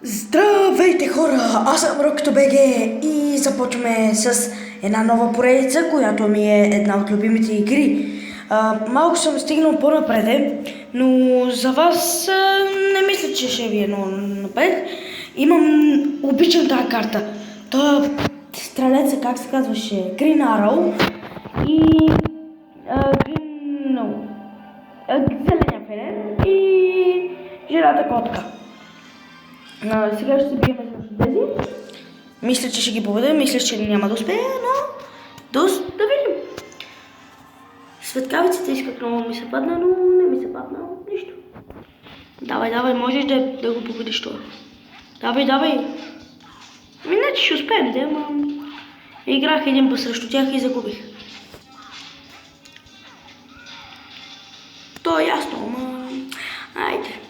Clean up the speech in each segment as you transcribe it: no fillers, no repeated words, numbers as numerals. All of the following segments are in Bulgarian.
Здравейте хора, аз съм RocktoBG и започваме с една нова поредица, която ми е една от любимите игри. Малко съм стигнал по-напред, но за вас не мисля, че ще ви е много напред. Обичам тази карта. Той стрелеца, как се казваше, Green Arrow и зеления фенер и жирата котка. Сега ще се бием с тези. Мисля, че ще ги победя, мисля, че няма да успея, но да видим. Светкавиците исках много ми се падна, но не ми се падна нищо. Давай, можеш да го победиш това. Давай. Иначе ще успеем, ама играх един път срещу тях и загубих. То е ясно, ама айде.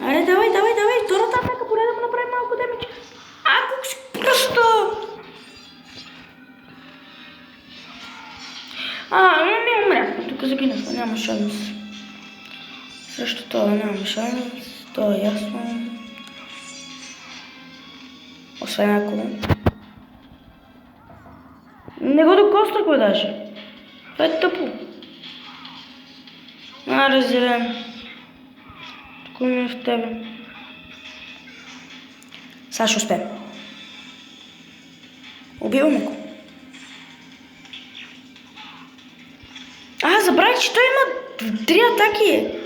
Аре, давай, втората атака, поне да му направим малко демидж. Ако си просто... Не умрях, тук загинах, няма шанс. Срещу това няма шанс, то е ясно. Освен ако... Не го докоснахме даже. Това е тъпо. Зелен. Тук ми е в тебе. Сега ще успеем. Убиваме го. Забравих, че той има 3 атаки.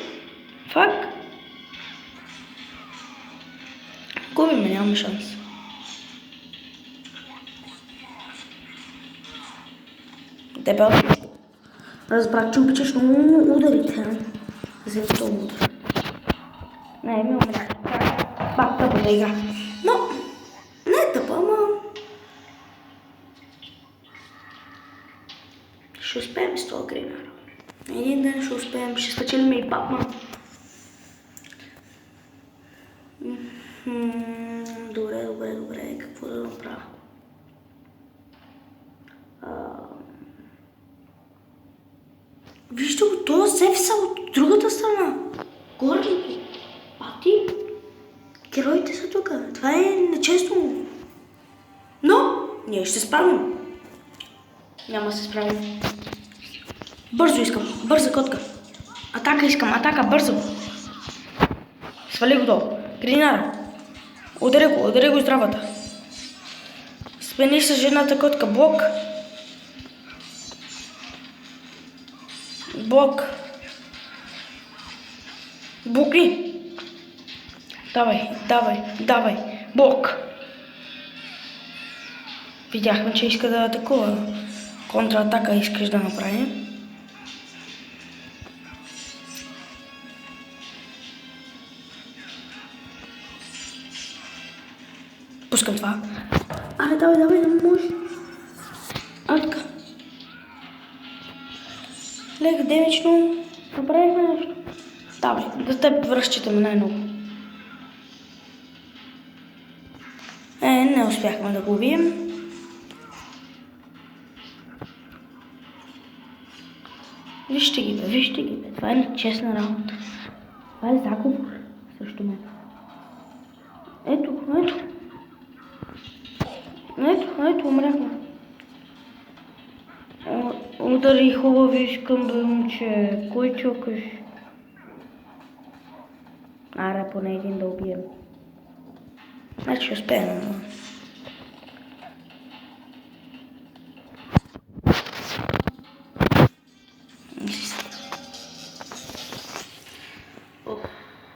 Фак. Губиме, нямаме шанс. Дебел. Разбрах, че обичаш много ударите. За това удар. Не умрях. Пак тъпа да игра. Но, не е тъпа, ама... Ще успеем с това Green Arrow. Един ден ще успеем, ще спечелим и Batman. Добре, какво да направя? Вижте го, този Зев са от другата страна. Гордите. Ти? Героите са тук. Това е нечестно. Но ние ще справим. Няма да се справим. Бързо искам. Бърза котка. Атака искам. Атака. Бързо. Свали го долу. Гринара. Ударя го здравата. Смени с жената котка. Блок. Блокни. Давай. Блок. Видяхме, че иска да атакува. Контратака искаш да направим. Пускам това. Давай, не може. Така. Лека демично. Направихме нещо. Давай, да те разчитаме най-много. Не успяхме да го убием. Вижте ги, бе. Това е нечестна работа. Това е заговор срещу мен. Ето, умряхме. Удари хубави, искам да момче. Кой чукаш? Поне един да убием. Значи успеем, ама.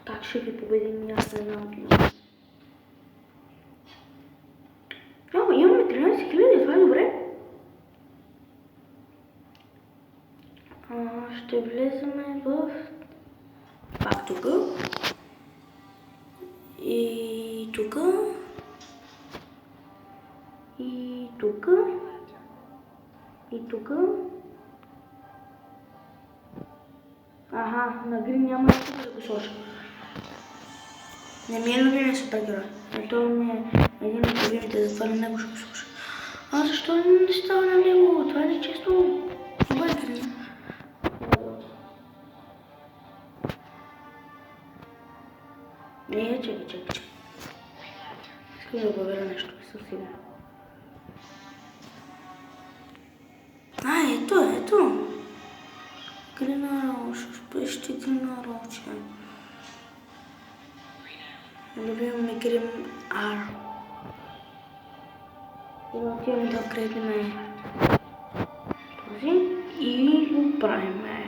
Как ще ви победим, аз не знам. Имаме 13 000, това е добре. Ще влеземе в... Пак тук. И тук. На Грин няма да го сложа. Не ми е любимия супергерой. Той ми е един от любимите, затова на него ще го сложа. Защо не става на него? Това е нечестно. Това е Грин. Чакай. Искам да проверя нещо, със сигурно. Ето. Гринарол, ще Гринарол, че. Любим ми Грин Ар. И отиваме да кредиме този и го правиме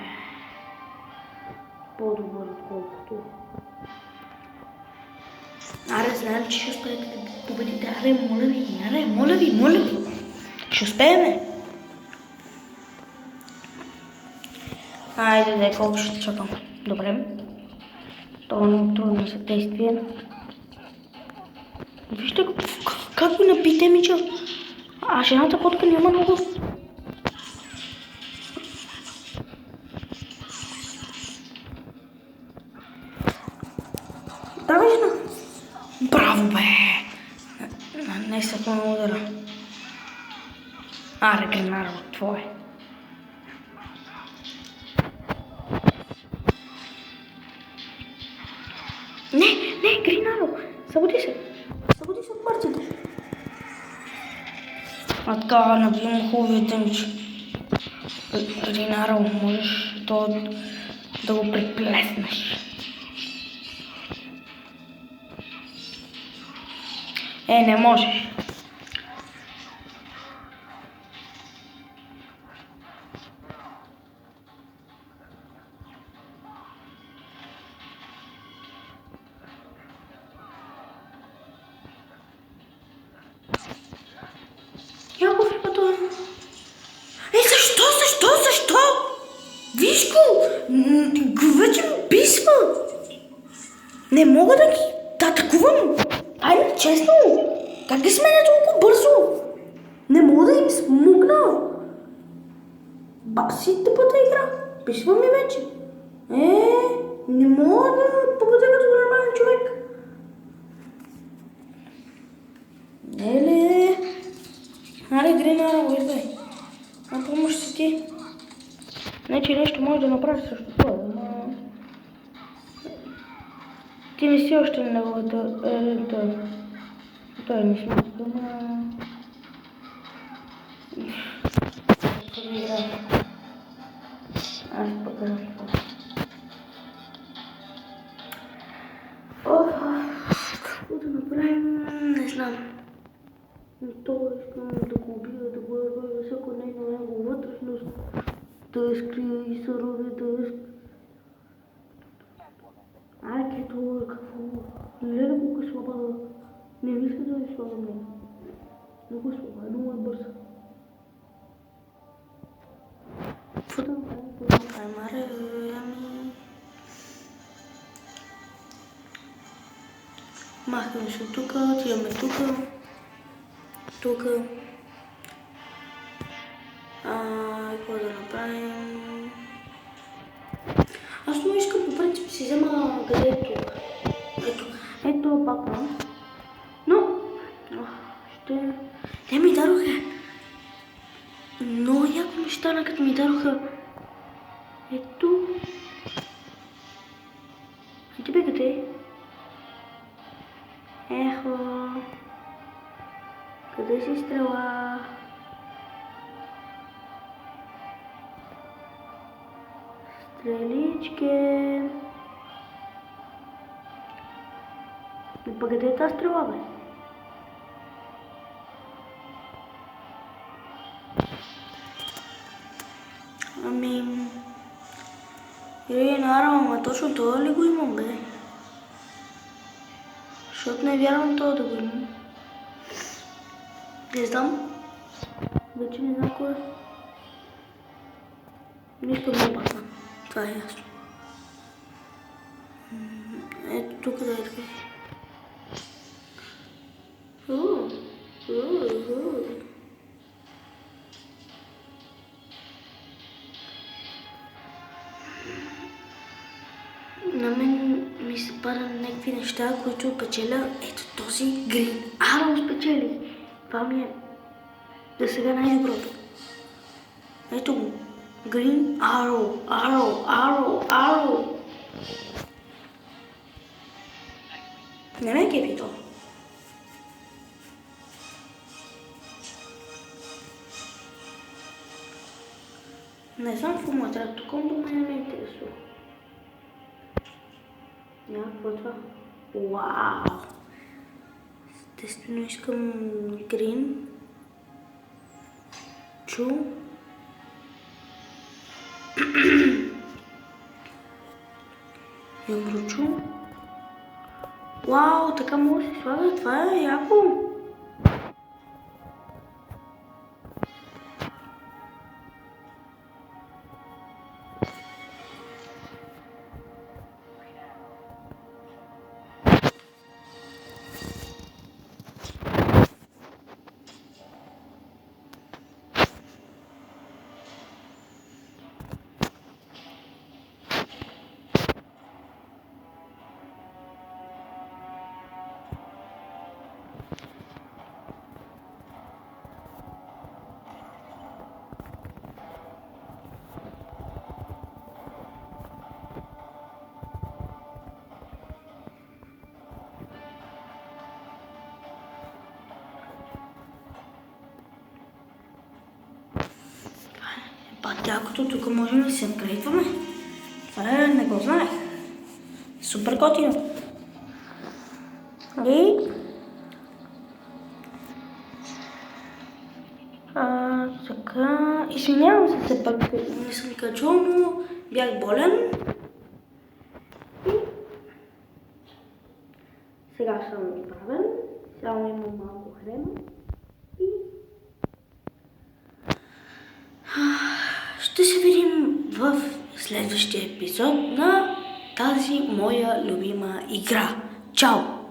по-добър, отколкото. Аре, знаем, че ще успеете да победите. Аре, моля ви. Ще успееме. Айде, колко ще чакам. Добре. Това е трудно за действие. Вижте как го напите, мича. А жената котка няма много. Давай, жена. Браво, бе! Не са на удара. Аре, Гринарол, твое. Не, Гринарол, събуди се от партията. А така, набивам хубавите ми, че Гринарол, можеш да го приплеснеш. Не можеш. Яков е пътува. Защо? Виж го! Вече ми писва. Не мога да ги атакувам. Айде, честно. Как ги сменя толкова бързо? Не мога да им смукна. Баси тъпата игра. Писва ми вече. Не мога да победя като нормален човек. Аре, Гринарол, идвай. На помощ си ти. Не, че нещо може да направиш също това, но... Ти не си още на неговата... Той не смисъл, но... Аз покажам това. Какво да направим? Не знам. Това искам да го убия, да го разгледа всяко него вътрешност, да изкрия и сърови, да изкрия. Това е какво? Не да го слаба, не мисля да е слаба много. Много слаба, много е бърза. Какво да направим? Аре, махаме се от тук, отиваме тук. Какво да направим? Аз много искам по принцип си взема където. Ето папа. Но те ми дароха. Много яко ми стана, като ми дароха. Ето. А ти бе къде? Ехо. Къде си стрела? Стреличке. Па къде е тази стрела, бе? Наравно, точно това ли го имам, бе? Защото не вярвам това да го имам. Не знам. Вече не знам кое. Нищо не пасна. Това е ясно. Ето тук да е така. На мен ми се падат някакви неща, които печеля. Ето този Green Arrow спечели. Това ми е за сега най-доброто. Ето го. Green Arrow. Не ме кефи то. Не знам какво му трябва тук, но ме не ме интересува. Какво е това? Вау! Естествено искам грин. Чу. Еврочу. Вау, така може да се слага, това е яко. Якото тук можем да се апгрейдваме. Това не го знаех. Супер готино. И... така... Извинявам се, пък не съм качул, но бях болен. И... сега съм изправен. Само имам малко хрена. И... ще се видим в следващия епизод на тази моя любима игра. Чао!